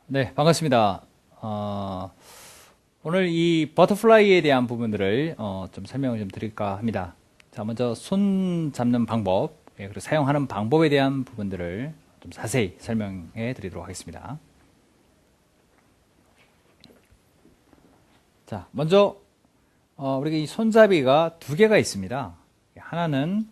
네, 반갑습니다. 오늘 이 버터플라이에 대한 부분들을 좀 설명을 좀 드릴까 합니다. 자, 먼저 손 잡는 방법, 그리고 사용하는 방법에 대한 부분들을 좀 자세히 설명해 드리도록 하겠습니다. 자, 먼저 우리가 이 손잡이가 두 개가 있습니다. 하나는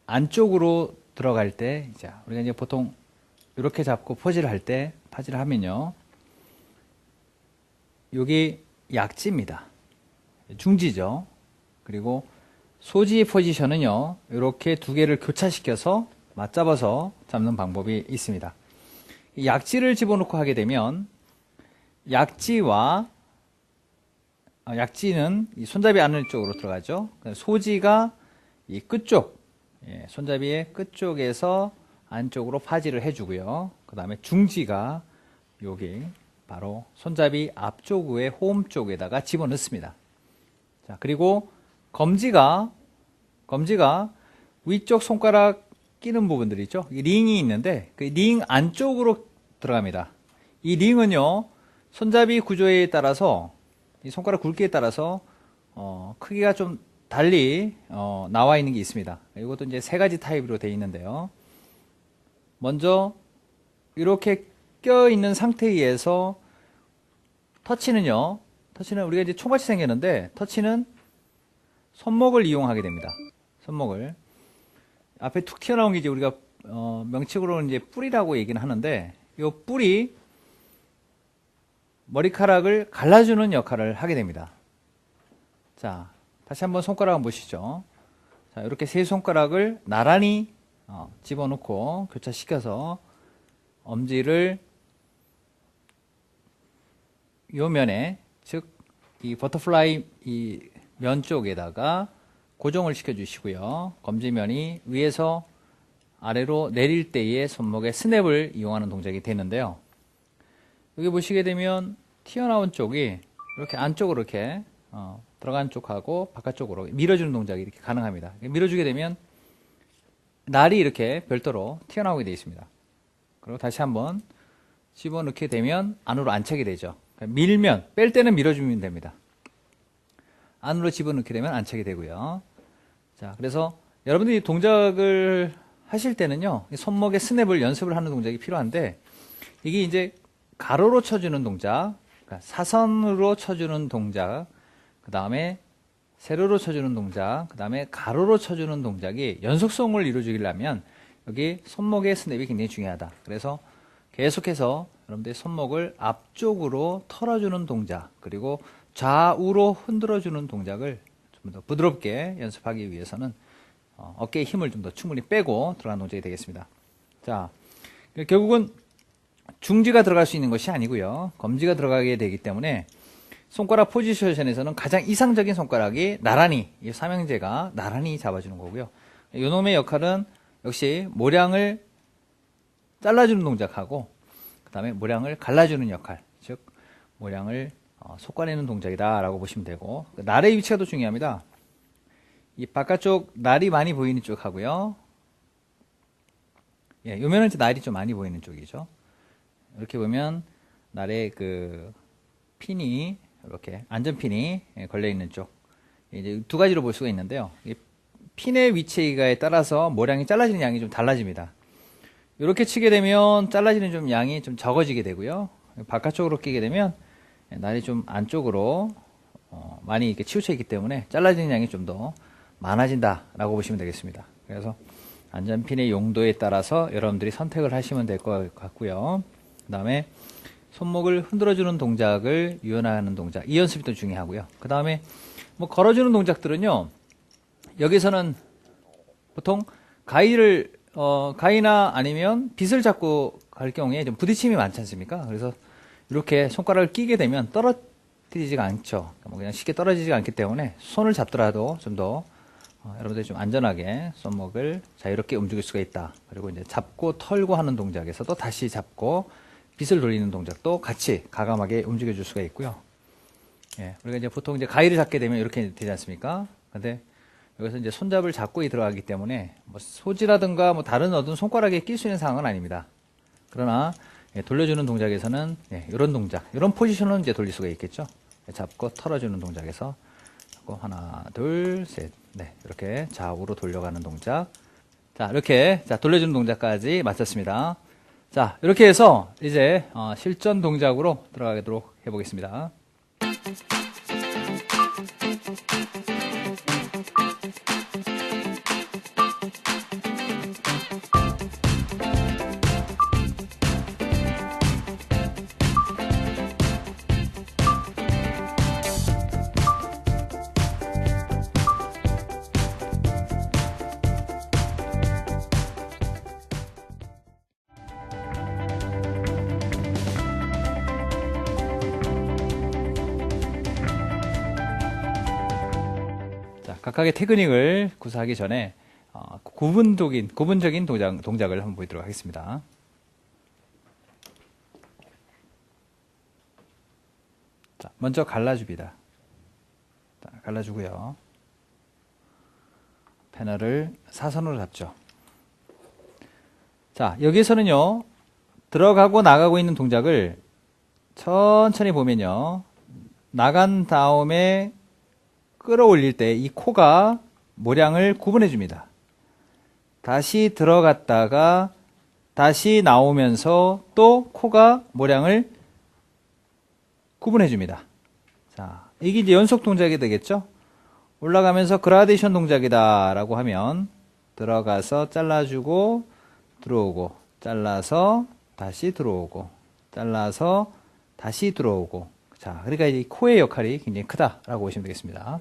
안쪽으로 들어갈 때, 우리가 이제 보통 이렇게 잡고 포즈를 할 때, 파지를 하면요. 여기 약지입니다. 중지죠. 그리고 소지의 포지션은요. 이렇게 두 개를 교차시켜서 맞잡아서 잡는 방법이 있습니다. 약지를 집어넣고 하게 되면 약지는 이 손잡이 안을 쪽으로 들어가죠. 소지가 이 끝쪽, 손잡이의 끝쪽에서 안쪽으로 파지를 해주고요. 그 다음에 중지가 여기 바로 손잡이 앞쪽의 홈 쪽에다가 집어넣습니다. 자, 그리고 검지가 위쪽 손가락 끼는 부분들이 있죠. 링이 있는데 그 링 안쪽으로 들어갑니다. 이 링은요, 손잡이 구조에 따라서 이 손가락 굵기에 따라서 크기가 좀 달리 나와 있는 게 있습니다. 이것도 이제 세 가지 타입으로 되어 있는데요. 먼저 이렇게 껴있는 상태에서 터치는 우리가 이제 총같이 생겼는데 터치는 손목을 이용하게 됩니다. 손목을 앞에 툭 튀어나온 게 이제 우리가 명칭으로는 이제 뿌리라고 얘기는 하는데 이 뿌리 머리카락을 갈라주는 역할을 하게 됩니다. 자, 다시 한번 손가락 한번 보시죠. 자, 이렇게 세 손가락을 나란히 집어넣고 교차시켜서 엄지를 요 면에, 즉 이 버터플라이 이 면 쪽에다가 고정을 시켜 주시고요. 검지면이 위에서 아래로 내릴 때의 손목의 스냅을 이용하는 동작이 되는데요. 여기 보시게 되면 튀어나온 쪽이 이렇게 안쪽으로 이렇게 들어간 쪽하고 바깥쪽으로 밀어주는 동작이 이렇게 가능합니다. 밀어주게 되면 날이 이렇게 별도로 튀어나오게 되어 있습니다. 그리고 다시 한번 집어넣게 되면 안으로 안착이 되죠. 밀면, 뺄 때는 밀어주면 됩니다. 안으로 집어넣게 되면 안착이 되고요. 자, 그래서 여러분들이 동작을 하실 때는요, 손목의 스냅을 연습을 하는 동작이 필요한데, 이게 이제 가로로 쳐주는 동작, 그러니까 사선으로 쳐주는 동작, 그 다음에 세로로 쳐주는 동작, 그 다음에 가로로 쳐주는 동작이 연속성을 이루어주려면 여기 손목의 스냅이 굉장히 중요하다. 그래서 계속해서 여러분들이 손목을 앞쪽으로 털어주는 동작, 그리고 좌우로 흔들어주는 동작을 좀 더 부드럽게 연습하기 위해서는 어깨에 힘을 좀 더 충분히 빼고 들어가는 동작이 되겠습니다. 자, 결국은 중지가 들어갈 수 있는 것이 아니고요. 검지가 들어가게 되기 때문에 손가락 포지션에서는 가장 이상적인 손가락이 나란히, 이 삼형제가 나란히 잡아주는 거고요. 요놈의 역할은 역시 모량을 잘라주는 동작하고, 그 다음에 모량을 갈라주는 역할, 즉 모량을 솎아내는 동작이다 라고 보시면 되고, 날의 위치가 더 중요합니다. 이 바깥쪽 날이 많이 보이는 쪽하고요. 요면은 이제 날이 좀 많이 보이는 쪽이죠. 이렇게 보면 날의 그 핀이 이렇게 안전핀이 걸려 있는 쪽, 이제 두 가지로 볼 수가 있는데요. 이 핀의 위치에 따라서 모량이 잘라지는 양이 좀 달라집니다. 이렇게 치게 되면 잘라지는 좀 양이 좀 적어지게 되고요. 바깥쪽으로 끼게 되면 날이 좀 안쪽으로 많이 이렇게 치우쳐 있기 때문에 잘라지는 양이 좀 더 많아진다라고 보시면 되겠습니다. 그래서 안전핀의 용도에 따라서 여러분들이 선택을 하시면 될 것 같고요. 그 다음에 손목을 흔들어주는 동작을 유연하는 동작, 이 연습이 또 중요하고요. 그 다음에 뭐 걸어주는 동작들은요, 여기서는 보통 가위나 아니면 빗을 잡고 갈 경우에 좀 부딪힘이 많지 않습니까? 그래서 이렇게 손가락을 끼게 되면 떨어지지가 않죠. 뭐 그냥 쉽게 떨어지지가 않기 때문에 손을 잡더라도 좀 더 여러분들이 좀 안전하게 손목을 자유롭게 움직일 수가 있다. 그리고 이제 잡고 털고 하는 동작에서도 다시 잡고 빗을 돌리는 동작도 같이 가감하게 움직여 줄 수가 있고요. 우리가 이제 보통 이제 가위를 잡게 되면 이렇게 되지 않습니까? 근데 여기서 이제 손잡이를 잡고 들어가기 때문에 뭐 소지라든가 뭐 다른 어떤 손가락에 낄 수 있는 상황은 아닙니다. 그러나 돌려주는 동작에서는 이런 동작, 이런 포지션은 이제 돌릴 수가 있겠죠. 잡고 털어주는 동작에서 하나, 둘, 셋, 이렇게 좌우로 돌려가는 동작. 자, 이렇게 돌려주는 동작까지 마쳤습니다. 자, 이렇게 해서 이제 실전 동작으로 들어가도록 해보겠습니다. 각각의 테크닉을 구사하기 전에 구분적인 동작을 한번 보도록 하겠습니다. 자, 먼저 갈라줍니다. 자, 갈라주고요. 패널을 사선으로 잡죠. 자, 여기서는요, 들어가고 나가고 있는 동작을 천천히 보면요, 나간 다음에 끌어올릴 때 이 코가 모량을 구분해 줍니다. 다시 들어갔다가 다시 나오면서 또 코가 모량을 구분해 줍니다. 자, 이게 이제 연속 동작이 되겠죠? 올라가면서 그라데이션 동작이다 라고 하면 들어가서 잘라주고 들어오고, 잘라서 다시 들어오고, 잘라서 다시 들어오고. 자, 그러니까 이 코의 역할이 굉장히 크다라고 보시면 되겠습니다.